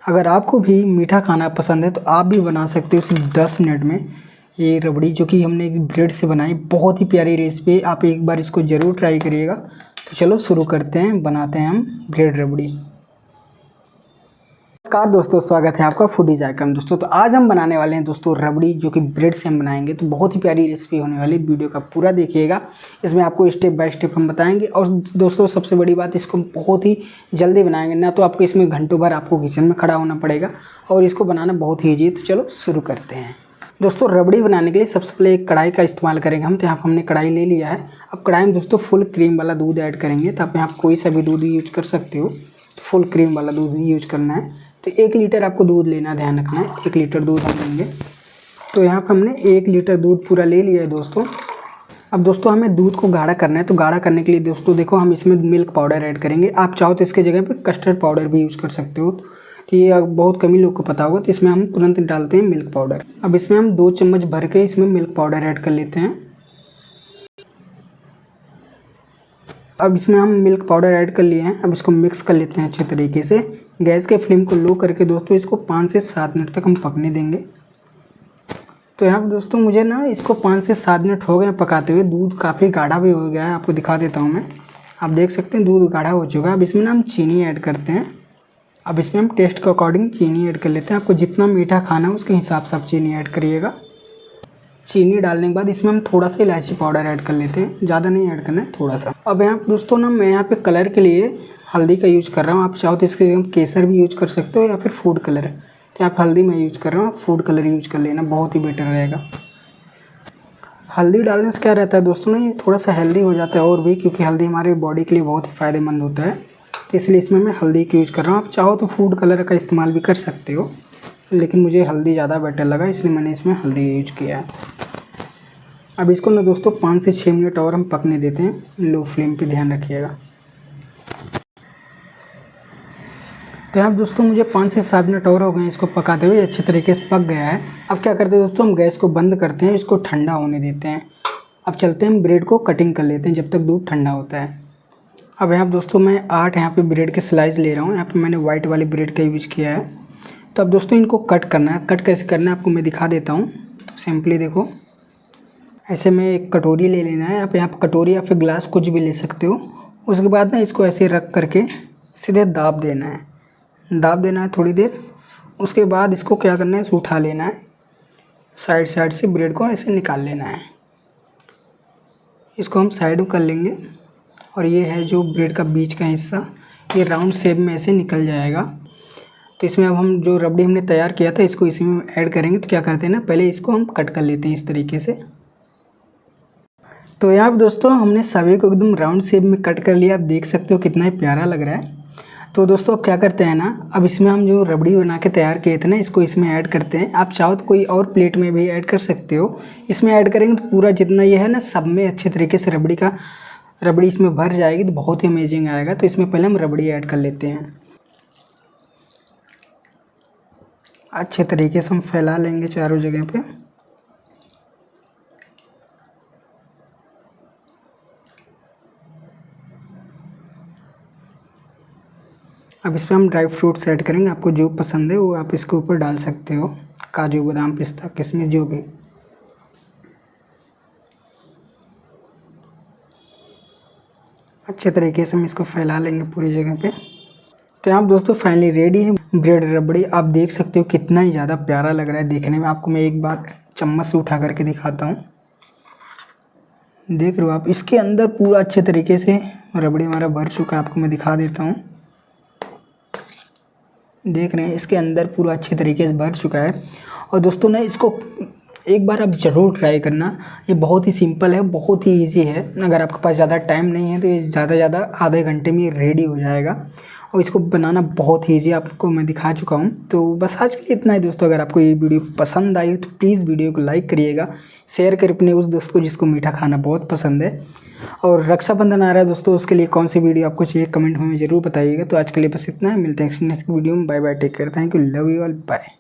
अगर आपको भी मीठा खाना पसंद है तो आप भी बना सकते हो सिर्फ 10 मिनट में ये रबड़ी, जो कि हमने एक ब्रेड से बनाई। बहुत ही प्यारी रेसिपी, आप एक बार इसको ज़रूर ट्राई करिएगा। तो चलो शुरू करते हैं, बनाते हैं हम ब्रेड रबड़ी। नमस्कार दोस्तों, स्वागत है आपका फूडी जायका में। दोस्तों तो आज हम बनाने वाले हैं दोस्तों रबड़ी, जो कि ब्रेड से हम बनाएंगे। तो बहुत ही प्यारी रेसिपी होने वाली, वीडियो का पूरा देखिएगा। इसमें आपको स्टेप बाय स्टेप हम बताएंगे। और दोस्तों सबसे बड़ी बात, इसको बहुत ही जल्दी बनाएंगे, ना तो आपको इसमें घंटों भर आपको किचन में खड़ा होना पड़ेगा, और इसको बनाना बहुत ही ईजी है। तो चलो शुरू करते हैं। दोस्तों रबड़ी बनाने के लिए सबसे पहले एक कढ़ाई का इस्तेमाल करेंगे हम। तो यहाँ पर हमने कढ़ाई ले लिया है। अब कढ़ाई में दोस्तों फुल क्रीम वाला दूध ऐड करेंगे। तो आप यहाँ कोई सा भी दूध यूज कर सकते हो, तो फुल क्रीम वाला दूध यूज करना है। तो 1 लीटर आपको दूध लेना, ध्यान रखना है 1 लीटर दूध हम लेंगे। तो यहाँ पर हमने 1 लीटर दूध पूरा ले लिया है दोस्तों। अब दोस्तों हमें दूध को गाढ़ा करना है। तो गाढ़ा करने के लिए दोस्तों देखो, हम इसमें मिल्क पाउडर ऐड करेंगे। आप चाहो तो इसके जगह पे कस्टर्ड पाउडर भी यूज़ कर सकते हो। तो ये बहुत कम ही लोग को पता होगा। तो इसमें हम तुरंत डालते हैं मिल्क पाउडर। अब इसमें हम 2 चम्मच भर के इसमें मिल्क पाउडर ऐड कर लेते हैं। अब इसमें हम मिल्क पाउडर ऐड कर लिए हैं। अब इसको मिक्स कर लेते हैं अच्छे तरीके से। गैस के फ्लेम को लो करके दोस्तों इसको 5 से 7 मिनट तक हम पकने देंगे। तो यहाँ पर दोस्तों मुझे ना इसको 5 से 7 मिनट हो गए पकाते हुए। दूध काफ़ी गाढ़ा भी हो गया है, आपको दिखा देता हूँ मैं। आप देख सकते हैं दूध गाढ़ा हो चुका है। अब इसमें ना हम चीनी ऐड करते हैं। अब इसमें हम टेस्ट के अकॉर्डिंग चीनी ऐड कर लेते हैं। आपको जितना मीठा खाना है उसके हिसाब से आप चीनी ऐड करिएगा। चीनी डालने के बाद इसमें हम थोड़ा सा इलायची पाउडर ऐड कर लेते हैं, ज़्यादा नहीं ऐड करना है, थोड़ा सा। अब यहाँ दोस्तों ना मैं यहाँ पे कलर के लिए हल्दी का यूज कर रहा हूँ। आप चाहो तो इसके जगह केसर भी यूज कर सकते हो या फिर फूड कलर। तो आप हल्दी मैं यूज कर रहा हूँ, फूड कलर यूज कर लेना, बहुत ही बेटर रहेगा। हल्दी डालने से क्या रहता है दोस्तों ना, ये थोड़ा सा हेल्दी हो जाता है और भी, क्योंकि हल्दी हमारे बॉडी के लिए बहुत ही फ़ायदेमंद होता है। तो इसलिए इसमें मैं हल्दी का यूज कर रहा हूँ। आप चाहो तो फूड कलर का इस्तेमाल भी कर सकते हो, लेकिन मुझे हल्दी ज़्यादा बेटर लगा, इसलिए मैंने इसमें हल्दी यूज किया है। अब इसको ना दोस्तों 5 से 6 मिनट और हम पकने देते हैं। लो फ्लेम पे ध्यान रखिएगा। तो यहाँ दोस्तों मुझे 5 से 7 मिनट और हो गए इसको पकाते हुए, अच्छे तरीके से पक गया है। अब क्या करते हैं दोस्तों, हम गैस को बंद करते हैं, इसको ठंडा होने देते हैं। अब चलते हैं ब्रेड को कटिंग कर लेते हैं जब तक दूध ठंडा होता है। अब यहाँ दोस्तों मैं 8 यहाँ पे ब्रेड के स्लाइस ले रहा हूँ। यहाँ पे मैंने वाइट वाली ब्रेड का यूज किया है। तो अब दोस्तों इनको कट करना है। कट कैसे करना है आपको मैं दिखा देता हूँ। तो सिंपली देखो, ऐसे में एक कटोरी ले लेना है। आप यहाँ पर कटोरी या फिर ग्लास कुछ भी ले सकते हो। उसके बाद ना इसको ऐसे रख करके सीधे दाब देना है थोड़ी देर। उसके बाद इसको क्या करना है, इसे उठा लेना है, साइड से ब्रेड को ऐसे निकाल लेना है। इसको हम साइड में कर लेंगे। और ये है जो ब्रेड का बीच का हिस्सा, ये राउंड शेप में ऐसे निकल जाएगा। तो इसमें अब हम जो रबड़ी हमने तैयार किया था इसको इसी में ऐड करेंगे। तो क्या करते हैं ना, पहले इसको हम कट कर लेते हैं इस तरीके से। तो यहाँ पर दोस्तों हमने सभी को एकदम राउंड शेप में कट कर लिया। आप देख सकते हो कितना ही प्यारा लग रहा है। तो दोस्तों अब क्या करते हैं ना, अब इसमें हम जो रबड़ी बना के तैयार किए थे ना, इसको इसमें ऐड करते हैं। आप चाहो तो कोई और प्लेट में भी ऐड कर सकते हो। इसमें ऐड करेंगे तो पूरा जितना ये है ना, सब में अच्छे तरीके से रबड़ी इसमें भर जाएगी, तो बहुत ही अमेजिंग आएगा। तो इसमें पहले हम रबड़ी ऐड कर लेते हैं। अच्छे तरीके से हम फैला लेंगे चारों जगह पे। अब इस पर हम ड्राई फ्रूट्स ऐड करेंगे। आपको जो पसंद है वो आप इसके ऊपर डाल सकते हो, काजू बादाम पिस्ता किशमिश जो भी। अच्छे तरीके से हम इसको फैला लेंगे पूरी जगह पे। तो यहाँ दोस्तों फाइनली रेडी है ब्रेड रबड़ी। आप देख सकते हो कितना ही ज़्यादा प्यारा लग रहा है देखने में। आपको मैं एक बार चम्मच से उठा करके दिखाता हूँ। देख रहे हो आप, इसके अंदर पूरा अच्छे तरीके से रबड़ी हमारा भर चुका है। आपको मैं दिखा देता हूँ, देख रहे हैं इसके अंदर पूरा अच्छे तरीके से भर चुका है। और दोस्तों ना इसको एक बार आप ज़रूर ट्राई करना। ये बहुत ही सिंपल है, बहुत ही इजी है। अगर आपके पास ज़्यादा टाइम नहीं है तो ये ज़्यादा आधे घंटे में रेडी हो जाएगा। और इसको बनाना बहुत ही ईजी, आपको मैं दिखा चुका हूँ। तो बस आज के लिए इतना ही दोस्तों। अगर आपको ये वीडियो पसंद आई तो प्लीज़ वीडियो को लाइक करिएगा, शेयर करें अपने उस दोस्त को जिसको मीठा खाना बहुत पसंद है। और रक्षाबंधन आ रहा है दोस्तों, उसके लिए कौन सी वीडियो आपको चाहिए कमेंट में ज़रूर बताइएगा। तो आज के लिए बस इतना है, मिलते हैं नेक्स्ट वीडियो में। Bye bye, take care, thank you, love you all, bye.